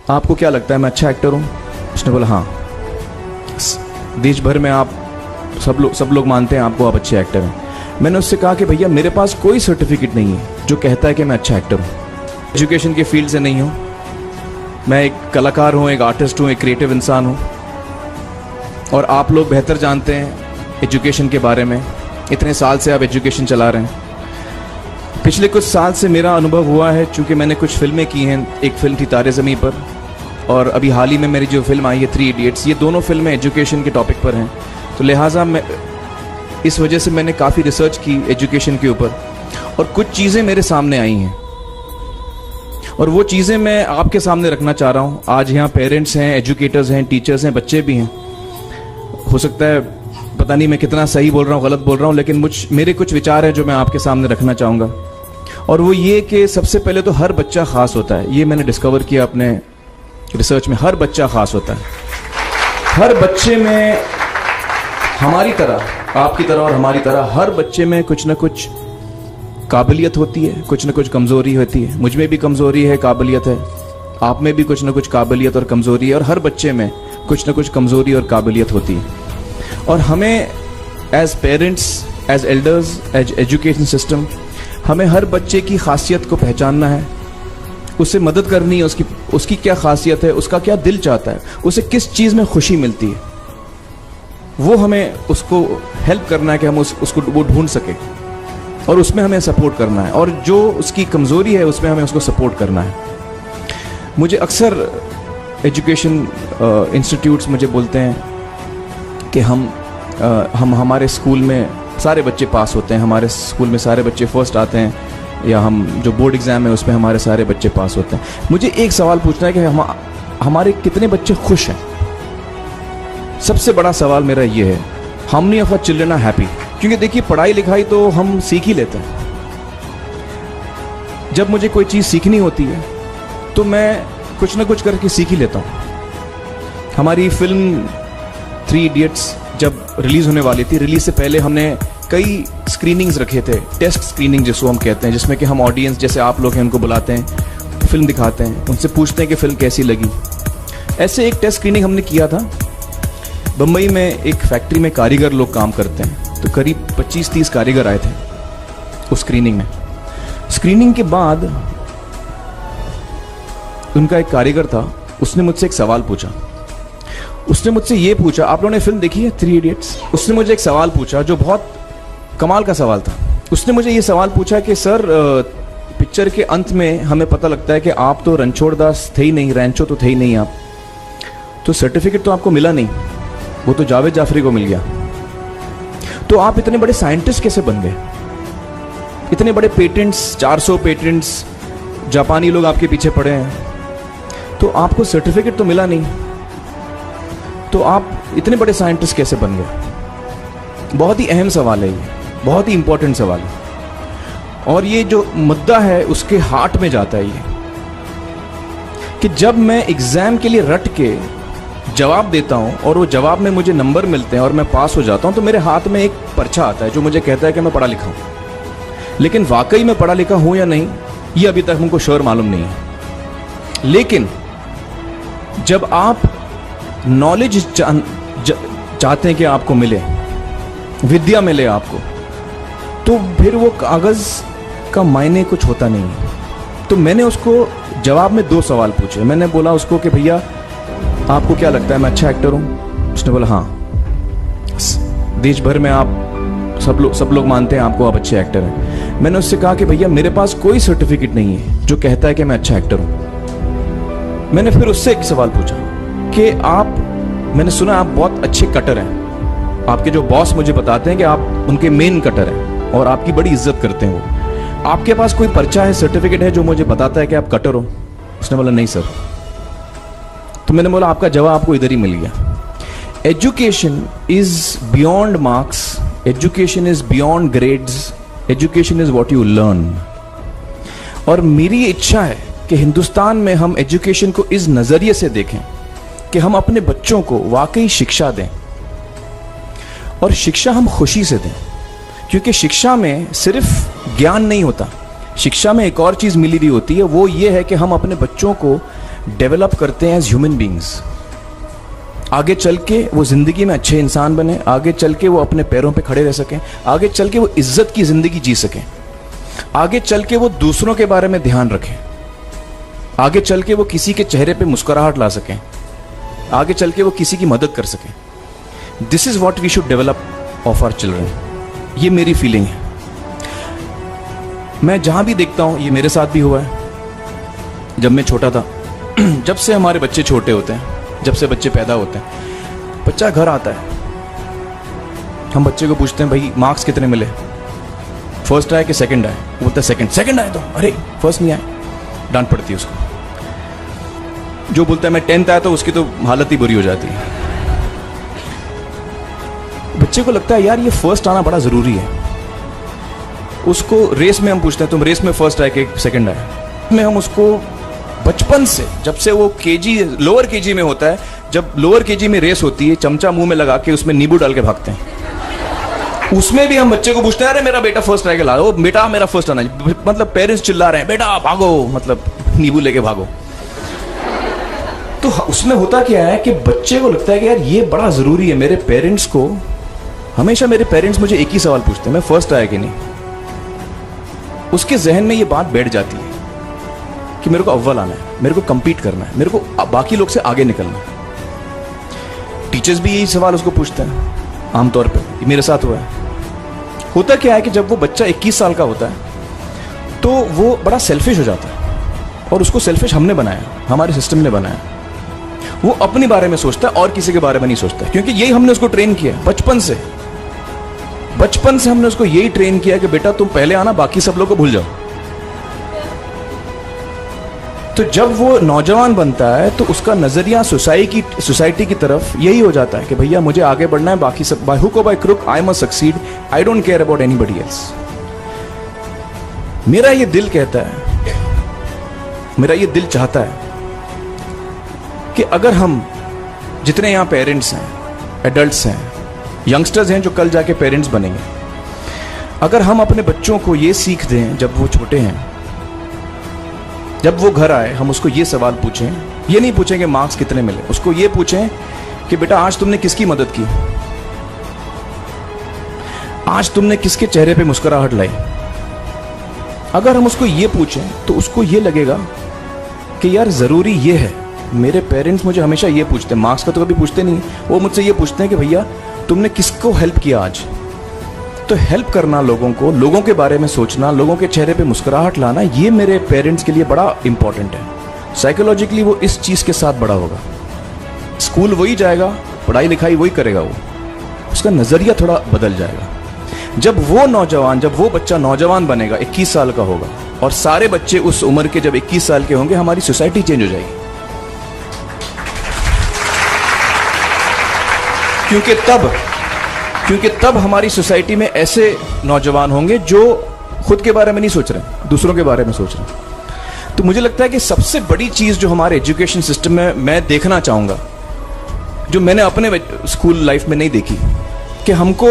आपको क्या लगता है मैं अच्छा एक्टर हूँ? उसने बोला हाँ, देश भर में आप सब लोग मानते हैं आपको, आप अच्छे एक्टर हैं। मैंने उससे कहा कि भैया मेरे पास कोई सर्टिफिकेट नहीं है जो कहता है कि मैं अच्छा एक्टर हूँ। एजुकेशन के फील्ड से नहीं हूँ, मैं एक कलाकार हूँ, एक आर्टिस्ट हूँ, एक क्रिएटिव इंसान हूँ। और आप लोग बेहतर जानते हैं एजुकेशन के बारे में, इतने साल से आप एजुकेशन चला रहे हैं। पिछले कुछ साल से मेरा अनुभव हुआ है, चूँकि मैंने कुछ फिल्में की हैं। एक फिल्म थी तारे ज़मीं पर, और अभी हाल ही में मेरी जो फिल्म आई है 3 इडियट्स, ये दोनों फिल्में एजुकेशन के टॉपिक पर हैं। तो लिहाजा मैं इस वजह से मैंने काफ़ी रिसर्च की एजुकेशन के ऊपर, और कुछ चीज़ें मेरे सामने आई हैं और वो चीज़ें मैं आपके सामने रखना चाह रहा हूँ। आज यहाँ पेरेंट्स हैं, एजुकेटर्स हैं, टीचर्स हैं, बच्चे भी हैं। हो सकता है पता नहीं मैं कितना सही बोल रहा हूँ, गलत बोल रहा हूँ, लेकिन मेरे कुछ विचार हैं जो मैं आपके सामने रखना चाहूँगा। और वो ये कि सबसे पहले तो हर बच्चा ख़ास होता है। ये मैंने डिस्कवर किया अपने रिसर्च में, हर बच्चा ख़ास होता है। हर बच्चे में हमारी तरह, आपकी तरह और हमारी तरह, हर बच्चे में कुछ ना कुछ काबिलियत होती है, कुछ ना कुछ कमज़ोरी होती है। मुझ में भी कमज़ोरी है, काबिलियत है, आप में भी कुछ ना कुछ काबिलियत और कमज़ोरी है, और हर बच्चे में कुछ ना कुछ कमज़ोरी और काबिलियत होती है। और हमें as parents, as elders, as education system, हमें हर बच्चे की खासियत को पहचानना है, उससे मदद करनी है, उसकी क्या खासियत है, उसका क्या दिल चाहता है, उसे किस चीज़ में खुशी मिलती है, वो हमें उसको हेल्प करना है कि हम उसको वो ढूंढ सके, और उसमें हमें सपोर्ट करना है। और जो उसकी कमज़ोरी है उसमें हमें उसको सपोर्ट करना है। मुझे अक्सर एजुकेशन इंस्टीट्यूट्स मुझे बोलते हैं कि हम हमारे स्कूल में सारे बच्चे पास होते हैं, हमारे स्कूल में सारे बच्चे फर्स्ट आते हैं, या हम जो बोर्ड एग्ज़ाम है उसमें हमारे सारे बच्चे पास होते हैं। मुझे एक सवाल पूछना है कि हमारे कितने बच्चे खुश हैं? सबसे बड़ा सवाल मेरा ये है, how many of our children are happy? क्योंकि देखिए पढ़ाई लिखाई तो हम सीख ही लेते हैं। जब मुझे कोई चीज़ सीखनी होती है तो मैं कुछ ना कुछ करके सीख ही लेता हूँ। हमारी फिल्म 3 इडियट्स जब रिलीज़ होने वाली थी, रिलीज़ से पहले हमने कई स्क्रीनिंग्स रखे थे, टेस्ट स्क्रीनिंग जिसको हम कहते हैं, जिसमें कि हम ऑडियंस जैसे आप लोग हैं उनको बुलाते हैं, फिल्म दिखाते हैं, उनसे पूछते हैं कि फ़िल्म कैसी लगी। ऐसे एक टेस्ट स्क्रीनिंग हमने किया था। बम्बई में एक फैक्ट्री में कारीगर लोग काम करते हैं, तो करीब 25-30 कारीगर आए थे उस स्क्रीनिंग में। स्क्रीनिंग के बाद उनका एक कारीगर था, उसने मुझसे एक सवाल पूछा। उसने मुझसे ये पूछा, आप लोगों ने फिल्म देखी है 3 इडियट्स? उसने मुझे एक सवाल पूछा जो बहुत कमाल का सवाल था। उसने मुझे ये सवाल पूछा कि सर, पिक्चर के अंत में हमें पता लगता है कि आप तो रणछोड़ दास थे ही नहीं, रैंचो तो थे ही नहीं आप, तो सर्टिफिकेट तो आपको मिला नहीं, वो तो जावेद जाफरी को मिल गया। तो आप इतने बड़े साइंटिस्ट कैसे बन गए? इतने बड़े पेटेंट्स, 400 पेटेंट्स, जापानी लोग आपके पीछे पड़े हैं, तो आपको सर्टिफिकेट तो मिला नहीं, तो आप इतने बड़े साइंटिस्ट कैसे बन गए? बहुत ही अहम सवाल है ये, बहुत ही इंपॉर्टेंट सवाल है। और ये जो मुद्दा है उसके हार्ट में जाता है ये, कि जब मैं एग्जाम के लिए रट के जवाब देता हूं और वो जवाब में मुझे नंबर मिलते हैं और मैं पास हो जाता हूं, तो मेरे हाथ में एक पर्चा आता है जो मुझे कहता है कि मैं पढ़ा लिखा हूं। लेकिन वाकई मैं पढ़ा लिखा हूं या नहीं, ये अभी तक हमको श्योर मालूम नहीं है। लेकिन जब आप नॉलेज चाहते हैं कि आपको मिले, विद्या मिले आपको, तो फिर वो कागज का मायने कुछ होता नहीं है। तो मैंने उसको जवाब में 2 सवाल पूछे। मैंने बोला उसको कि भैया आपको क्या लगता है मैं अच्छा एक्टर हूँ? उसने बोला हाँ, देश भर में आप सब लोग मानते हैं आपको, आप अच्छे एक्टर हैं। मैंने उससे कहा कि भैया मेरे पास कोई सर्टिफिकेट नहीं है जो कहता है कि मैं अच्छा एक्टर हूँ। मैंने फिर उससे एक सवाल पूछा कि मैंने सुना आप बहुत अच्छे कटर हैं, आपके जो बॉस मुझे बताते हैं कि आप उनके मेन कटर हैं और आपकी बड़ी इज्जत करते हैं वो, आपके पास कोई पर्चा है, सर्टिफिकेट है जो मुझे बताता है कि आप कटर हो? उसने बोला नहीं सर। तो मैंने बोला आपका जवाब आपको इधर ही मिल गया। Education is beyond marks, education is beyond grades, education is what you learn. और मेरी इच्छा है कि हिंदुस्तान में हम एजुकेशन को इस नजरिए से देखें कि हम अपने बच्चों को वाकई शिक्षा दें, और शिक्षा हम खुशी से दें। क्योंकि शिक्षा में सिर्फ ज्ञान नहीं होता, शिक्षा में एक और चीज मिली हुई होती है, वो ये है कि हम अपने बच्चों को डेवलप करते हैं एज ह्यूमन बींग्स। आगे चल के वो जिंदगी में अच्छे इंसान बने, आगे चल के वो अपने पैरों पे खड़े रह सकें, आगे चल के वो इज्जत की जिंदगी जी सकें, आगे चल के वो दूसरों के बारे में ध्यान रखें, आगे चल के वो किसी के चेहरे पे मुस्कुराहट ला सकें, आगे चल के वो किसी की मदद कर सकें। This is what we should develop of our children. ये मेरी फीलिंग है। मैं जहां भी देखता हूं, ये मेरे साथ भी हुआ है जब मैं छोटा था। जब से हमारे बच्चे छोटे होते हैं, जब से बच्चे पैदा होते हैं, बच्चा घर आता है, हम बच्चे को पूछते हैं भाई मार्क्स कितने मिले, फर्स्ट आए कि सेकंड आए? वो बोलता है सेकंड। सेकंड आए तो अरे फर्स्ट नहीं आए, डांट पड़ती है उसको। जो बोलता है मैं 10th आया तो उसकी तो हालत ही बुरी हो जाती है। बच्चे को लगता है यार ये फर्स्ट आना बड़ा जरूरी है। उसको रेस में हम पूछते हैं तुम रेस में फर्स्ट आए कि सेकंड आए? में हम उसको बचपन से, जब से वो केजी लोअर केजी में होता है, जब लोअर केजी में रेस होती है, चमचा मुंह में लगा के उसमें नींबू डाल के भागते हैं। उसमें भी हम बच्चे को पूछते हैं अरे मेरा बेटा फर्स्ट आएगा, ला, ओ बेटा मेरा फर्स्ट आना, मतलब पेरेंट्स चिल्ला रहे हैं बेटा भागो, मतलब नींबू लेके भागो। तो उसमें होता क्या है कि बच्चे को लगता है कि यार ये बड़ा जरूरी है। मेरे पेरेंट्स को हमेशा, मेरे पेरेंट्स मुझे एक ही सवाल पूछते हैं, मैं फर्स्ट आया कि नहीं। उसके जहन में ये बात बैठ जाती है कि मेरे को अव्वल आना है, मेरे को कंपीट करना है, मेरे को बाकी लोग से आगे निकलना है। टीचर्स भी यही सवाल उसको पूछते हैं आमतौर पे। मेरे साथ हुआ है। होता क्या है कि जब वो बच्चा 21 साल का होता है तो वो बड़ा सेल्फिश हो जाता है, और उसको सेल्फिश हमने बनाया, हमारे सिस्टम ने बनाया। वो अपने बारे में सोचता है और किसी के बारे में नहीं सोचता है, क्योंकि यही हमने उसको ट्रेन किया बचपन से। बचपन से हमने उसको यही ट्रेन किया कि बेटा तुम पहले आना, बाकी सब लोग को भूल जाओ। तो जब वो नौजवान बनता है तो उसका नजरिया सोसाइटी की तरफ यही हो जाता है कि भैया मुझे आगे बढ़ना है, बाकी सब बाय हुक और by crook I must succeed, I don't care about anybody else. मेरा ये दिल कहता है, मेरा ये दिल चाहता है कि अगर हम जितने यहां पेरेंट्स हैं, एडल्ट्स हैं, यंगस्टर्स हैं जो कल जाके पेरेंट्स बनेंगे, अगर हम अपने बच्चों को ये सीख दें जब वो छोटे हैं, जब वो घर आए हम उसको ये सवाल पूछें, ये नहीं पूछें कि मार्क्स कितने मिले, उसको ये पूछें कि बेटा आज तुमने किसकी मदद की, आज तुमने किसके चेहरे पे मुस्कुराहट लाई। अगर हम उसको ये पूछें तो उसको ये लगेगा कि यार जरूरी ये है। मेरे पेरेंट्स मुझे हमेशा ये पूछते हैं, मार्क्स का तो कभी पूछते नहीं, वो मुझसे ये पूछते हैं कि भैया तुमने किसको हेल्प किया आज। तो हेल्प करना लोगों को, लोगों के बारे में सोचना, लोगों के चेहरे पे मुस्कुराहट लाना, ये मेरे पेरेंट्स के लिए बड़ा इंपॉर्टेंट है। साइकोलॉजिकली वो इस चीज के साथ बड़ा होगा। स्कूल वही जाएगा, पढ़ाई लिखाई वही करेगा, वो उसका नजरिया थोड़ा बदल जाएगा। जब वो बच्चा नौजवान बनेगा, 21 साल का होगा, और सारे बच्चे उस उम्र के जब 21 साल के होंगे, हमारी सोसाइटी चेंज हो जाएगी। क्योंकि तब हमारी सोसाइटी में ऐसे नौजवान होंगे जो खुद के बारे में नहीं सोच रहे, दूसरों के बारे में सोच रहे। तो मुझे लगता है कि सबसे बड़ी चीज जो हमारे एजुकेशन सिस्टम में मैं देखना चाहूंगा, जो मैंने अपने स्कूल लाइफ में नहीं देखी, कि हमको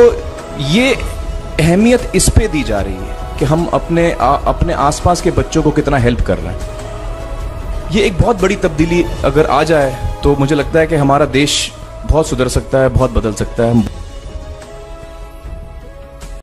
ये अहमियत इस पे दी जा रही है कि हम अपने आसपास के बच्चों को कितना हेल्प कर रहे हैं। ये एक बहुत बड़ी तब्दीली अगर आ जाए तो मुझे लगता है कि हमारा देश बहुत सुधर सकता है, बहुत बदल सकता है।